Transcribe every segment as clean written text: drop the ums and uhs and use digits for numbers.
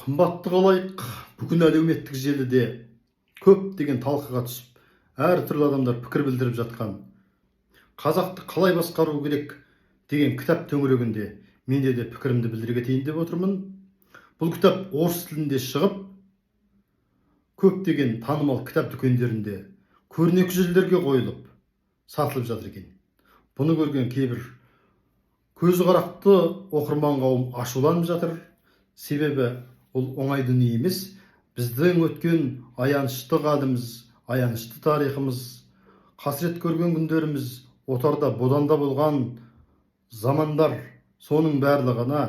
Қымбатты қалайық, бүгін әлеуметтік желіде көптеген талқыға түсіп, әртүрлі адамдар пікір білдіріп жатқан қазақты қалай басқару керек деген кітап төңірегінде менде де пікірімді білдіре кетейін деп отырмын. Бұл кітап орыс тілінде шығып, көптеген танымал кітап дүкендерінде көрнекі жерлерге қойылып, сатылып жатыр екен. Бұны көрген кейбір көзі қарақты оқырман қауым ашуланып жатыр. Себебі ол оңай дүние емес. Біздің өткен аянышты қадымыз, аянышты тарихымыз, қасірет көрген күндеріміз, отарда боданда болған замандар, соның барлығына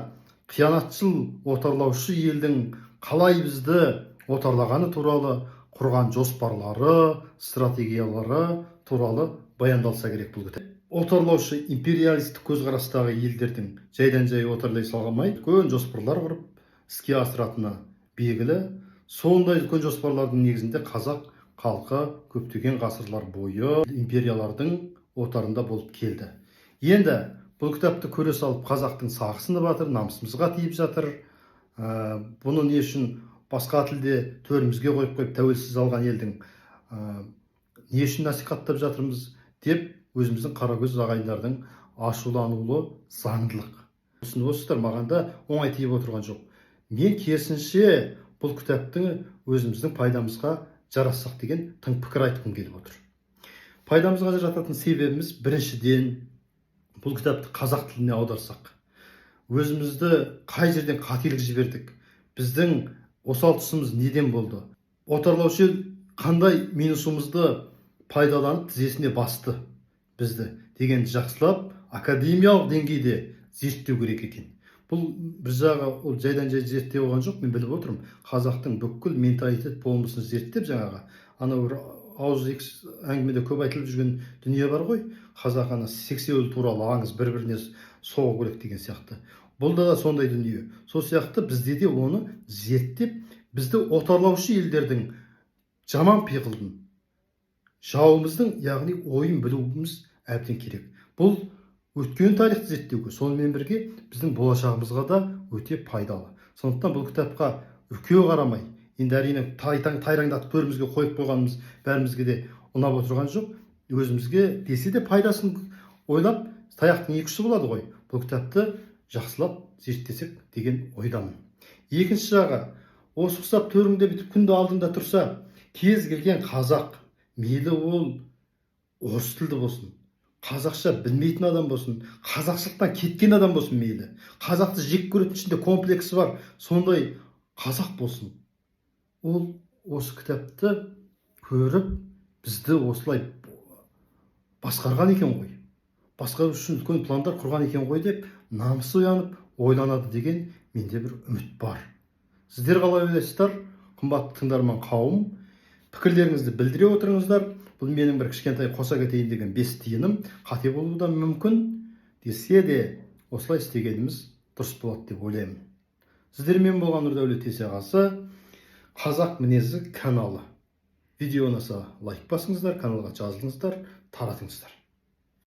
қиянатшыл отарлаушы елдің қалай бізді отарлағаны туралы құрған жоспарлары, стратегиялары туралы баяндалса керек бұл кітап. Отарлаушы империалистік көзқарастағы елдердің жайдан жай отарлай салғамай, үлкен жоспарлар құрып іске асыратыны белгілі. Сондай үлкен жоспарлардың негізінде қазақ халқы көптеген ғасырлар бойы империялардың отарында болып келді. Енді бұл кітапты көре салып қазақтың сағы сынып жатыр, намысымызға тиіп жатыр. Бұны не үшін басқа тілде төрімізге қойып тәуелсіз алған елдің не үшін насихаттап жатырмыз деп өзіміздің қаракөз ағайындардың ашулануы заңдылық. Осыны осылар маған да оңай тиіп отырған жоқ. Мен керісінше бұл кітаптың өзіміздің пайдамызға жарассақ деген тың пікір айтқым келіп отыр. Пайдамызға жарататын себебіміз біріншіден бұл кітапты қазақ тіліне аударсақ, өзімізді қай жерден қателік жібердік, біздің осал тұсымыз неден болды, отарлаушы ел қандай минусымызды пайдаланып тізесіне басты бізді дегенді жақсылап академиялық деңгейде зерттеу керек екен. Бұл бір жағы ол жайдан жай зерттеу болған жоқ, мен біліп отырмын. Қазақтың бүкіл менталитет болмысын зерттеп, жаңағы анау бір ауыз әңгімеде көп айтылып жүрген дүние бар ғой, қазақ ана сексеуіл туралы аңыз бір-біріне соғу керек деген сияқты. Бұл да сондай дүние. Сол сияқты бізде де оны зерттеп, бізді отарлаушы елдердің жаман пиғылын, жауымыздың, яғни ойын білуіміз әбден керек. Бұл өткен тарихты зерттеуге, сонымен бірге біздің болашағымызға да өте пайдалы. Сондықтан бұл кітапқа үркеу қарамай, енді әрине тайраңдатып төрімізге қойып қойғанымыз бәрімізге де ұнап отырған жоқ. Өзімізге десе де пайдасын ойлап, таяқтың екі ұшы болады ғой. Бұл кітапты жақсылап зерттесек деген ойдамын. Екінші жағы, осы құсап төріңде бітіп күнді алдында тұрса, кез келген қазақ, мейлі ол орыс тілді болсын, қазақша білмейтін адам болсын, қазақшылықтан кеткен адам болсын мейлі, қазақты жек көретін ішінде комплексі бар, сондай қазақ болсын. Ол осы кітапты көріп, бізді осылай басқарған екен ғой, басқару үшін үлкен пландар құрған екен ғой деп, намысы оянып, ойланады деген менде бір үміт бар. Сіздер қалай ойлайсыздар, қымбатты тыңдарман қауым? Пікірлеріңізді білдіре отырыңыздар. Бұл менің бір кішкентай қоса кетейін деген бес тиыным. Қате болуы да мүмкін, десе де осылай істегеніміз дұрыс болады деп ойлаймын. Сіздермен болған Нұрдәулет Есеғазы, Қазақ мінезі каналы. Видео ұнаса лайк басыңыздар, каналға жазылыңыздар, таратыңыздар.